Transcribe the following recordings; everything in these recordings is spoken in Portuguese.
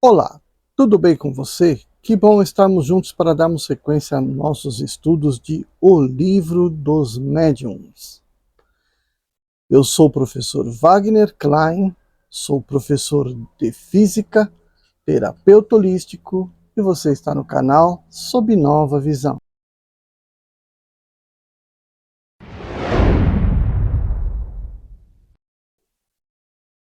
Olá, tudo bem com você? Que bom estarmos juntos para darmos sequência a nossos estudos de O Livro dos Médiuns. Eu sou o professor Wagner Klein, sou professor de Física, terapeuta holístico e você está no canal Sob Nova Visão.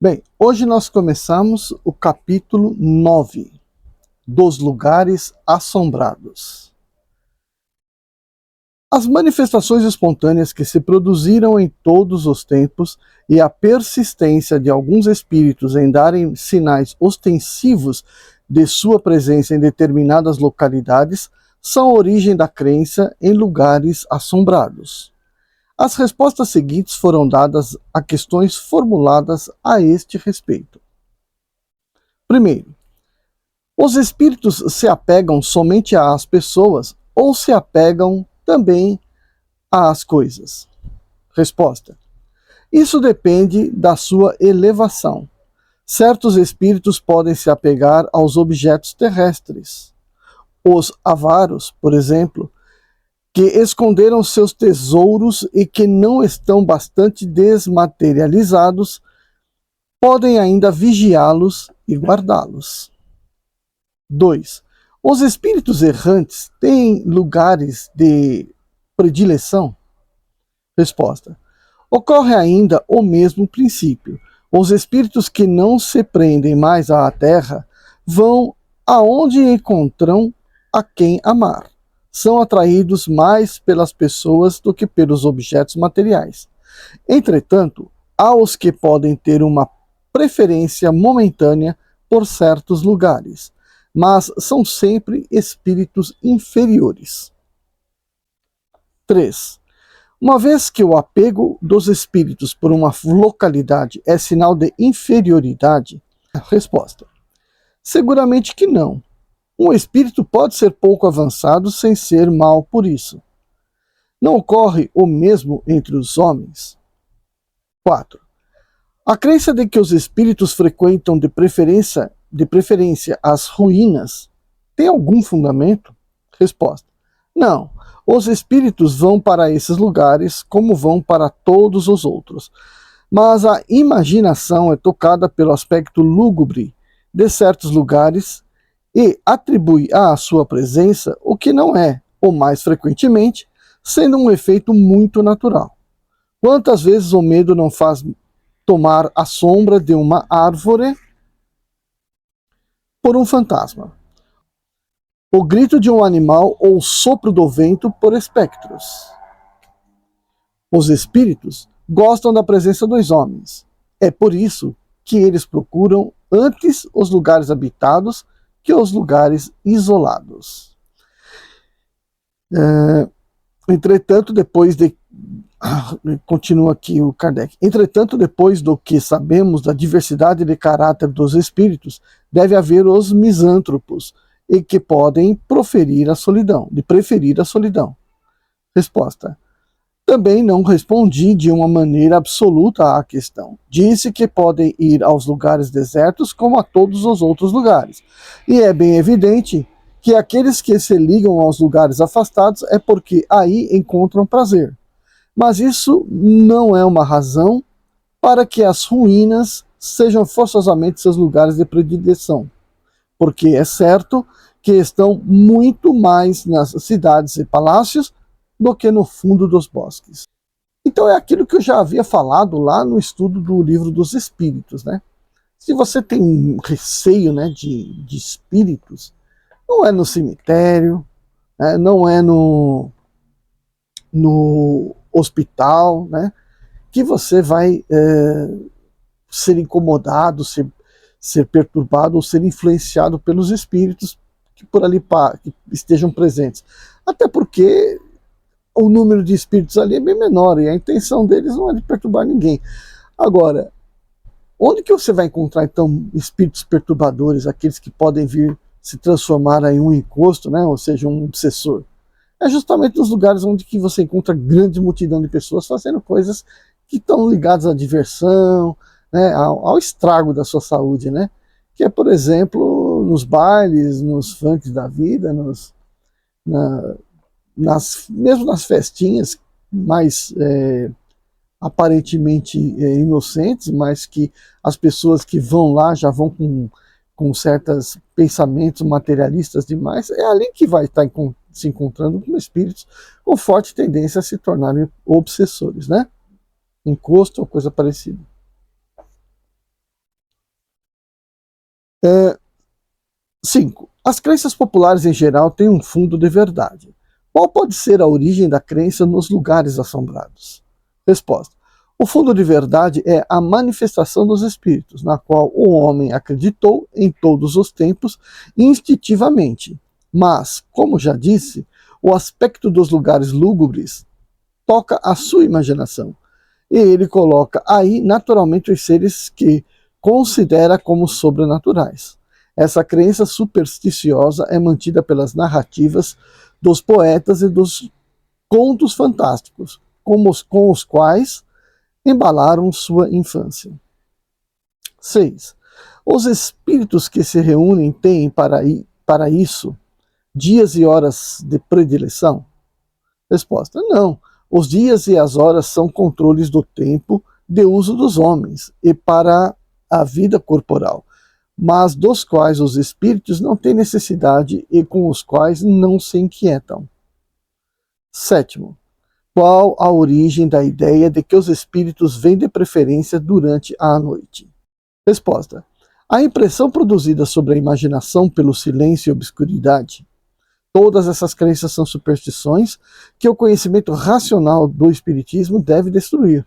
Bem, hoje nós começamos o capítulo 9 dos Lugares Assombrados. As manifestações espontâneas que se produziram em todos os tempos e a persistência de alguns espíritos em darem sinais ostensivos de sua presença em determinadas localidades são a origem da crença em lugares assombrados. As respostas seguintes foram dadas a questões formuladas a este respeito. Primeiro, os espíritos se apegam somente às pessoas ou se apegam também às coisas? Resposta: isso depende da sua elevação. Certos espíritos podem se apegar aos objetos terrestres. Os avaros, por exemplo, que esconderam seus tesouros e que não estão bastante desmaterializados, podem ainda vigiá-los e guardá-los. 2. Os espíritos errantes têm lugares de predileção? Resposta: ocorre ainda o mesmo princípio. Os espíritos que não se prendem mais à terra vão aonde encontram a quem amar. São atraídos mais pelas pessoas do que pelos objetos materiais. Entretanto, há os que podem ter uma preferência momentânea por certos lugares, mas são sempre espíritos inferiores. 3. Uma vez que o apego dos espíritos por uma localidade é sinal de inferioridade? Resposta: seguramente que não. Um espírito pode ser pouco avançado sem ser mal por isso. Não ocorre o mesmo entre os homens? 4. A crença de que os espíritos frequentam de preferência as ruínas tem algum fundamento? Resposta: não. Os espíritos vão para esses lugares como vão para todos os outros. Mas a imaginação é tocada pelo aspecto lúgubre de certos lugares e atribui à sua presença o que não é, ou mais frequentemente, sendo um efeito muito natural. Quantas vezes o medo não faz tomar a sombra de uma árvore por um fantasma, o grito de um animal ou o sopro do vento por espectros? Os espíritos gostam da presença dos homens. É por isso que eles procuram antes os lugares habitados que os lugares isolados. Entretanto, continua aqui o Kardec. Entretanto, depois do que sabemos da diversidade de caráter dos espíritos, deve haver os misântropos, e que podem preferir a solidão. Resposta: também não respondi de uma maneira absoluta à questão. Disse que podem ir aos lugares desertos como a todos os outros lugares. E é bem evidente que aqueles que se ligam aos lugares afastados é porque aí encontram prazer. Mas isso não é uma razão para que as ruínas sejam forçosamente seus lugares de predileção. Porque é certo que estão muito mais nas cidades e palácios do que no fundo dos bosques. Então é aquilo que eu já havia falado lá no estudo do Livro dos Espíritos, né? Se você tem um receio, né, de espíritos, não é no cemitério, né, não é no hospital, né, que você vai ser incomodado, ser perturbado ou ser influenciado pelos espíritos que por ali que estejam presentes. Até porque o número de espíritos ali é bem menor e a intenção deles não é de perturbar ninguém. Agora, onde que você vai encontrar então espíritos perturbadores, aqueles que podem vir se transformar em um encosto, né, ou seja, um obsessor? É justamente nos lugares onde que você encontra grande multidão de pessoas fazendo coisas que estão ligadas à diversão, né, ao estrago da sua saúde, né? Que é, por exemplo, nos bailes, nos funks da vida, mesmo nas festinhas mais aparentemente inocentes, mas que as pessoas que vão lá já vão com certos pensamentos materialistas demais, é ali que vai estar se encontrando com espíritos com forte tendência a se tornarem obsessores, né? Encosto ou coisa parecida. 5. As crenças populares em geral têm um fundo de verdade. Qual pode ser a origem da crença nos lugares assombrados? Resposta. O fundo de verdade é a manifestação dos espíritos, na qual o homem acreditou em todos os tempos instintivamente. Mas, como já disse, o aspecto dos lugares lúgubres toca a sua imaginação, e ele coloca aí naturalmente os seres que considera como sobrenaturais. Essa crença supersticiosa é mantida pelas narrativas dos poetas e dos contos fantásticos, com os quais embalaram sua infância. 6. Os espíritos que se reúnem têm para isso dias e horas de predileção? Resposta: não. Os dias e as horas são controles do tempo de uso dos homens e para a vida corporal, mas dos quais os espíritos não têm necessidade e com os quais não se inquietam. 7. Qual a origem da ideia de que os espíritos vêm de preferência durante a noite? Resposta: a impressão produzida sobre a imaginação pelo silêncio e obscuridade. Todas essas crenças são superstições que o conhecimento racional do espiritismo deve destruir.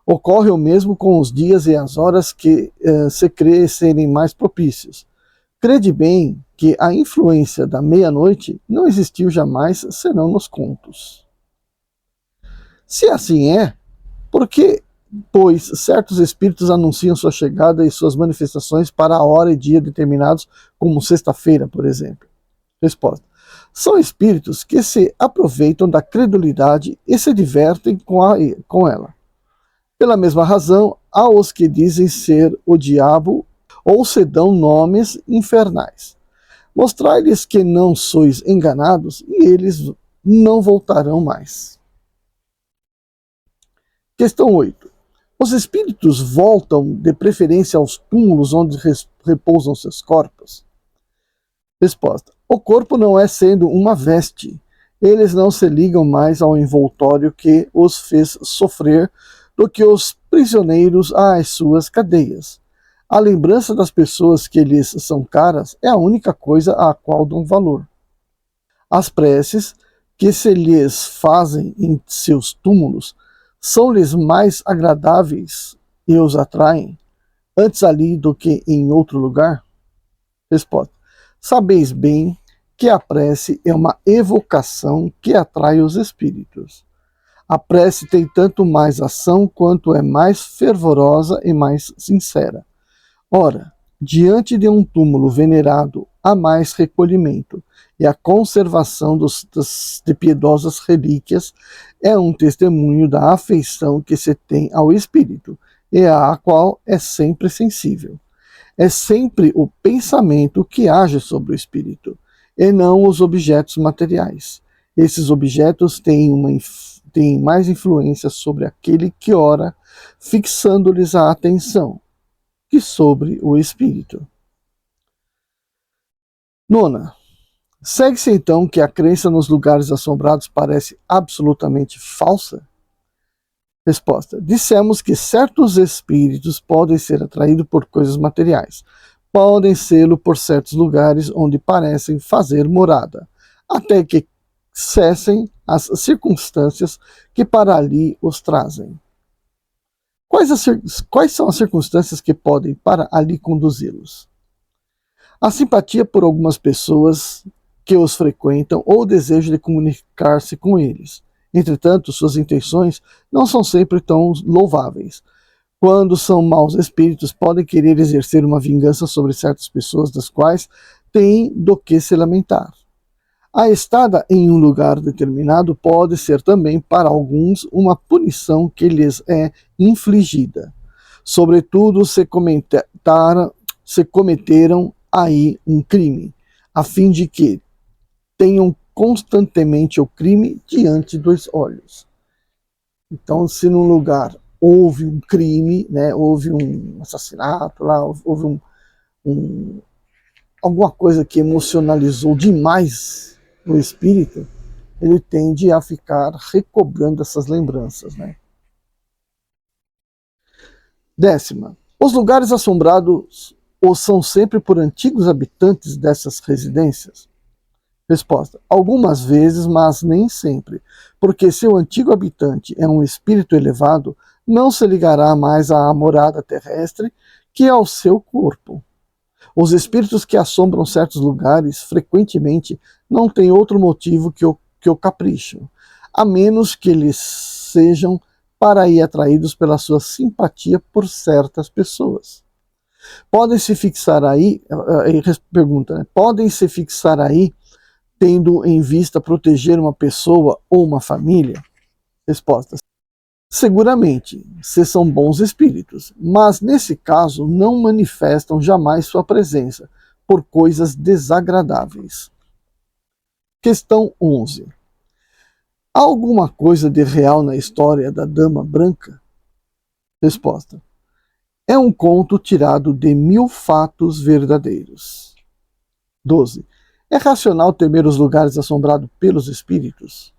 Ocorre o mesmo com os dias e as horas que se crê serem mais propícios. Crede bem que a influência da meia-noite não existiu jamais senão nos contos. Se assim é, por que, pois, certos espíritos anunciam sua chegada e suas manifestações para a hora e dia determinados, como sexta-feira, por exemplo? Resposta: são espíritos que se aproveitam da credulidade e se divertem com ela. Pela mesma razão, há os que dizem ser o diabo ou se dão nomes infernais. Mostrai-lhes que não sois enganados e eles não voltarão mais. Questão 8. Os espíritos voltam de preferência aos túmulos onde repousam seus corpos? Resposta: o corpo não é sendo uma veste. Eles não se ligam mais ao envoltório que os fez sofrer do que os prisioneiros às suas cadeias. A lembrança das pessoas que lhes são caras é a única coisa à qual dão valor. As preces que se lhes fazem em seus túmulos são-lhes mais agradáveis e os atraem antes ali do que em outro lugar? Resposta: sabeis bem que a prece é uma evocação que atrai os espíritos. A prece tem tanto mais ação quanto é mais fervorosa e mais sincera. Ora, diante de um túmulo venerado, há mais recolhimento, e a conservação de piedosas relíquias é um testemunho da afeição que se tem ao espírito, e à qual é sempre sensível. É sempre o pensamento que age sobre o espírito, e não os objetos materiais. Esses objetos têm mais influência sobre aquele que ora, fixando-lhes a atenção, que sobre o espírito. 9. Segue-se então que a crença nos lugares assombrados parece absolutamente falsa? Resposta: dissemos que certos espíritos podem ser atraídos por coisas materiais. Podem sê-lo por certos lugares onde parecem fazer morada, até que cessem as circunstâncias que para ali os trazem. Quais são as circunstâncias que podem para ali conduzi-los? A simpatia por algumas pessoas que os frequentam ou o desejo de comunicar-se com eles. Entretanto, suas intenções não são sempre tão louváveis. Quando são maus espíritos, podem querer exercer uma vingança sobre certas pessoas das quais têm do que se lamentar. A estada em um lugar determinado pode ser também, para alguns, uma punição que lhes é infligida. Sobretudo se cometeram aí um crime, a fim de que tenham constantemente o crime diante dos olhos. Então, se num lugar houve um crime, né, houve um assassinato, lá, houve alguma coisa que emocionalizou demais o espírito, ele tende a ficar recobrando essas lembranças, né? 10ª. Os lugares assombrados ou são sempre por antigos habitantes dessas residências? Resposta: algumas vezes, mas nem sempre, porque se o antigo habitante é um espírito elevado, não se ligará mais à morada terrestre que ao seu corpo. Os espíritos que assombram certos lugares frequentemente não têm outro motivo que o capricho, a menos que eles sejam para aí atraídos pela sua simpatia por certas pessoas. Podem se fixar aí, pergunta, né? Podem se fixar aí tendo em vista proteger uma pessoa ou uma família? Resposta: seguramente, se são bons espíritos, mas nesse caso não manifestam jamais sua presença por coisas desagradáveis. Questão 11. Há alguma coisa de real na história da Dama Branca? Resposta: é um conto tirado de 1000 fatos verdadeiros. 12. É racional temer os lugares assombrados pelos espíritos?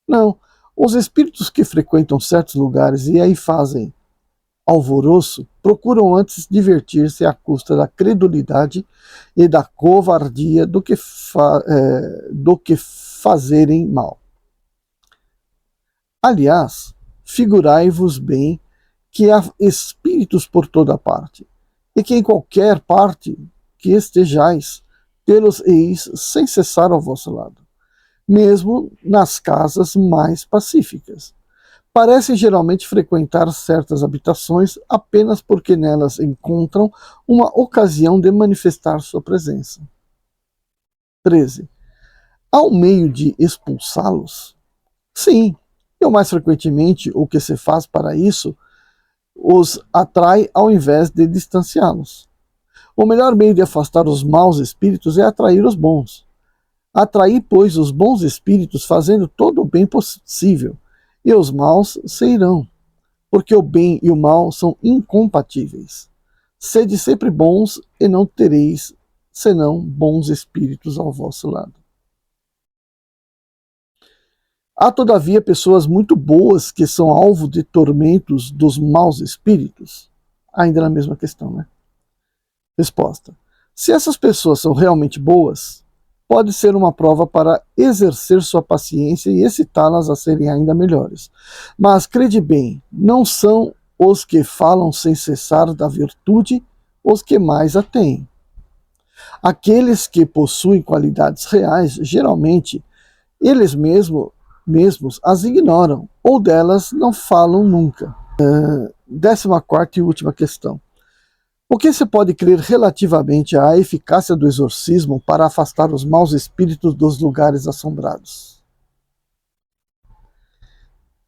Não. Os espíritos que frequentam certos lugares e aí fazem alvoroço procuram antes divertir-se à custa da credulidade e da covardia do que fazerem mal. Aliás, figurai-vos bem que há espíritos por toda parte, e que em qualquer parte que estejais, tê-los eis sem cessar ao vosso lado, mesmo nas casas mais pacíficas. Parecem geralmente frequentar certas habitações apenas porque nelas encontram uma ocasião de manifestar sua presença. 13. Há um meio de expulsá-los? Sim, e o mais frequentemente o que se faz para isso os atrai ao invés de distanciá-los. O melhor meio de afastar os maus espíritos é atrair os bons. Atrair, pois, os bons espíritos fazendo todo o bem possível, e os maus se irão, porque o bem e o mal são incompatíveis. Sede sempre bons e não tereis senão bons espíritos ao vosso lado. Há, todavia, pessoas muito boas que são alvo de tormentos dos maus espíritos? Ainda na mesma questão, né? Resposta: se essas pessoas são realmente boas, pode ser uma prova para exercer sua paciência e excitá-las a serem ainda melhores. Mas, crede bem, não são os que falam sem cessar da virtude os que mais a têm. Aqueles que possuem qualidades reais, geralmente, eles mesmos as ignoram, ou delas não falam nunca. 14ª e última questão. O que se pode crer relativamente à eficácia do exorcismo para afastar os maus espíritos dos lugares assombrados?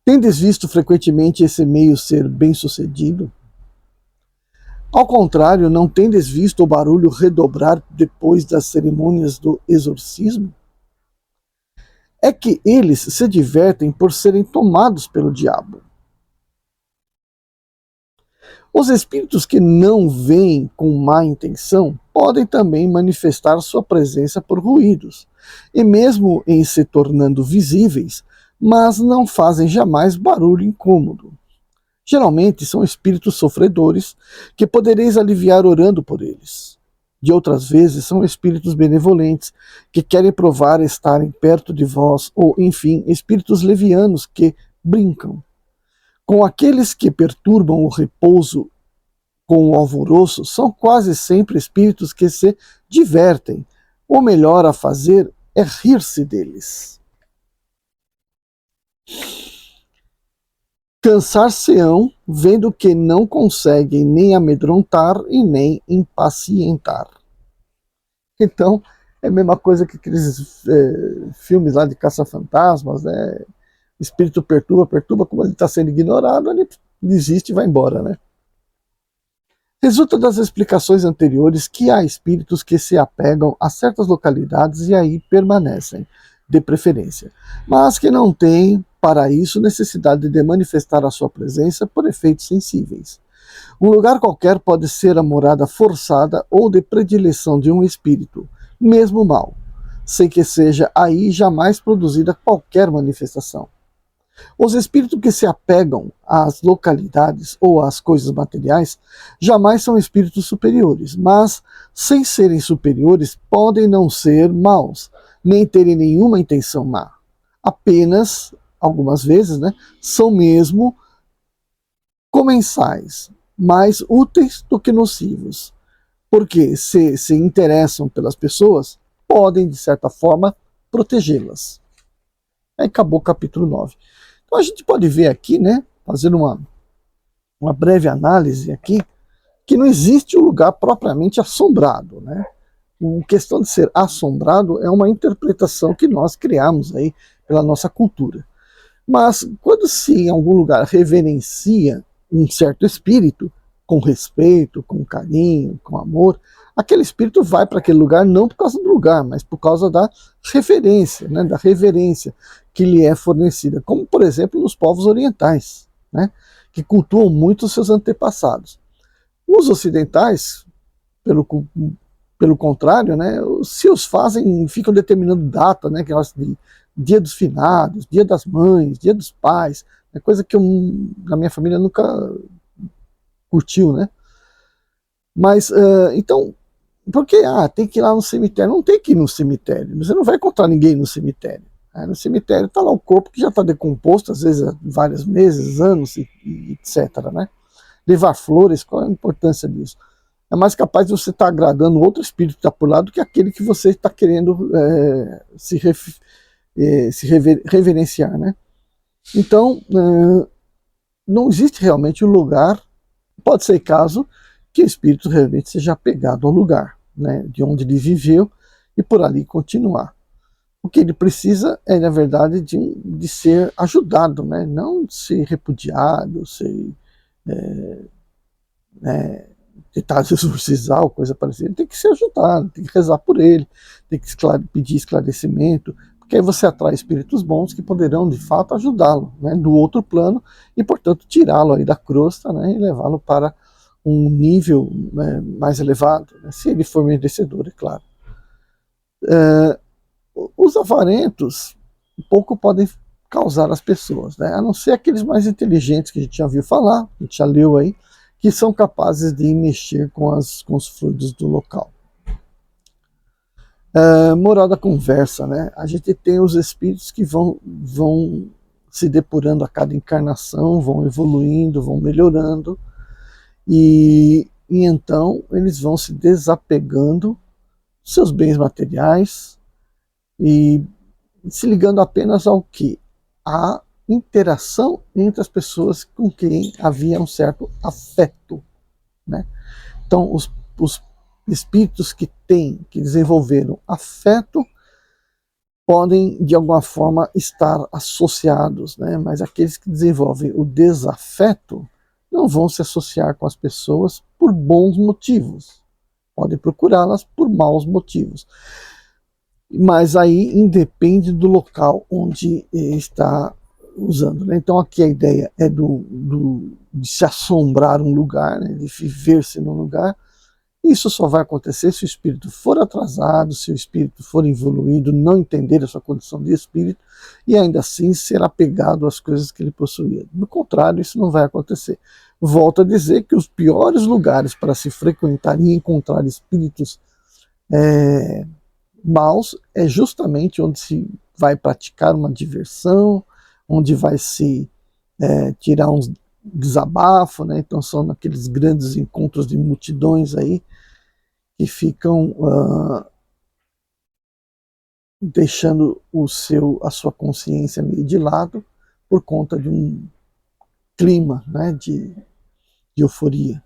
Tendes visto frequentemente esse meio ser bem-sucedido? Ao contrário, não tendes visto o barulho redobrar depois das cerimônias do exorcismo? É que eles se divertem por serem tomados pelo diabo. Os espíritos que não veem com má intenção podem também manifestar sua presença por ruídos, e mesmo em se tornando visíveis, mas não fazem jamais barulho incômodo. Geralmente são espíritos sofredores que podereis aliviar orando por eles. De outras vezes são espíritos benevolentes que querem provar estarem perto de vós, ou, enfim, espíritos levianos que brincam. Com aqueles que perturbam o repouso com o alvoroço, são quase sempre espíritos que se divertem. O melhor a fazer é rir-se deles. Cansar-se-ão, vendo que não conseguem nem amedrontar e nem impacientar. Então, é a mesma coisa que aqueles filmes lá de caça-fantasmas, né? O espírito perturba, como ele está sendo ignorado, ele desiste e vai embora, né? Resulta das explicações anteriores que há espíritos que se apegam a certas localidades e aí permanecem, de preferência, mas que não têm, para isso, necessidade de manifestar a sua presença por efeitos sensíveis. Um lugar qualquer pode ser a morada forçada ou de predileção de um espírito, mesmo mau, sem que seja aí jamais produzida qualquer manifestação. Os espíritos que se apegam às localidades ou às coisas materiais jamais são espíritos superiores, mas, sem serem superiores, podem não ser maus, nem terem nenhuma intenção má. Apenas, algumas vezes, são mesmo comensais, mais úteis do que nocivos, porque se interessam pelas pessoas, podem, de certa forma, protegê-las. Aí acabou o capítulo 9. Então a gente pode ver aqui, fazendo uma breve análise aqui, que não existe um lugar propriamente assombrado, A questão de ser assombrado é uma interpretação que nós criamos aí pela nossa cultura. Mas quando se em algum lugar reverencia um certo espírito, com respeito, com carinho, com amor, aquele espírito vai para aquele lugar não por causa do lugar, mas por causa da referência, da reverência que lhe é fornecida, como por exemplo nos povos orientais, que cultuam muito os seus antepassados. Os ocidentais, pelo contrário, se os fazem, ficam determinando data, de dia dos finados, dia das mães, dia dos pais, coisa que na minha família nunca curtiu, Mas, então, por que tem que ir lá no cemitério? Não tem que ir no cemitério, você não vai encontrar ninguém no cemitério. No cemitério está lá o corpo que já está decomposto, às vezes há vários meses, anos, e etc. Levar flores, qual é a importância disso? É mais capaz de você estar agradando outro espírito que está por lá do que aquele que você está querendo reverenciar, Então, não existe realmente um lugar, pode ser caso que o espírito realmente seja apegado ao lugar, de onde ele viveu e por ali continuar. O que ele precisa é, na verdade, de ser ajudado, não de ser repudiado, ser tentar exorcizar ou coisa parecida. Ele tem que ser ajudado, tem que rezar por ele, tem que pedir esclarecimento, porque aí você atrai espíritos bons que poderão, de fato, ajudá-lo do outro plano e, portanto, tirá-lo aí da crosta e levá-lo para um nível mais elevado, se ele for merecedor, é claro. Os avarentos pouco podem causar às pessoas, a não ser aqueles mais inteligentes que a gente já ouviu falar, a gente já leu aí, que são capazes de mexer com os fluidos do local. Moral da conversa, a gente tem os espíritos que vão se depurando a cada encarnação, vão evoluindo, vão melhorando, e então eles vão se desapegando dos seus bens materiais e se ligando apenas ao que? A interação entre as pessoas com quem havia um certo afeto. Então, os espíritos que desenvolveram afeto podem, de alguma forma, estar associados, mas aqueles que desenvolvem o desafeto não vão se associar com as pessoas por bons motivos. Podem procurá-las por maus motivos. Mas aí independe do local onde está usando. Então aqui a ideia é de se assombrar um lugar, de viver-se num lugar. Isso só vai acontecer se o espírito for atrasado, se o espírito for evoluído, não entender a sua condição de espírito e ainda assim ser apegado às coisas que ele possuía. Do contrário, isso não vai acontecer. Volto a dizer que os piores lugares para se frequentar e encontrar espíritos maus é justamente onde se vai praticar uma diversão, onde vai se tirar uns desabafo, então são naqueles grandes encontros de multidões aí que ficam deixando a sua consciência meio de lado por conta de um clima de euforia,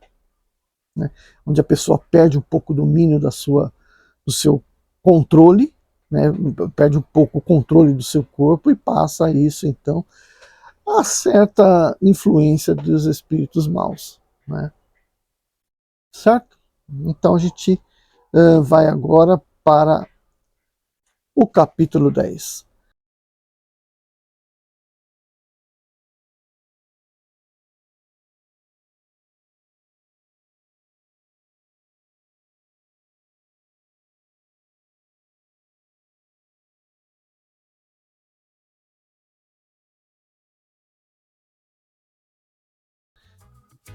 onde a pessoa perde um pouco o domínio do seu controle, perde um pouco o controle do seu corpo e passa isso então a certa influência dos espíritos maus. certo? Então a gente vai agora para o capítulo 10.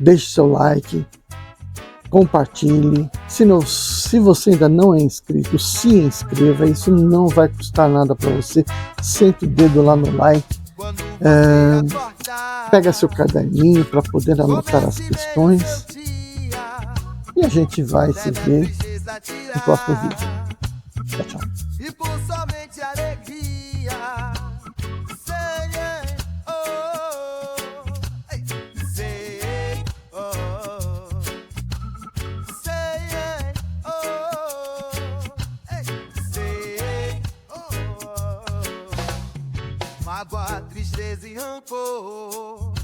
Deixe seu like, compartilhe. Se você ainda não é inscrito, se inscreva. Isso não vai custar nada para você. Sente o dedo lá no like. Pega seu caderninho para poder anotar as questões. E a gente vai se ver no próximo vídeo. Tchau, tchau. E por somente alegria. Mágoa, tristeza e rancor.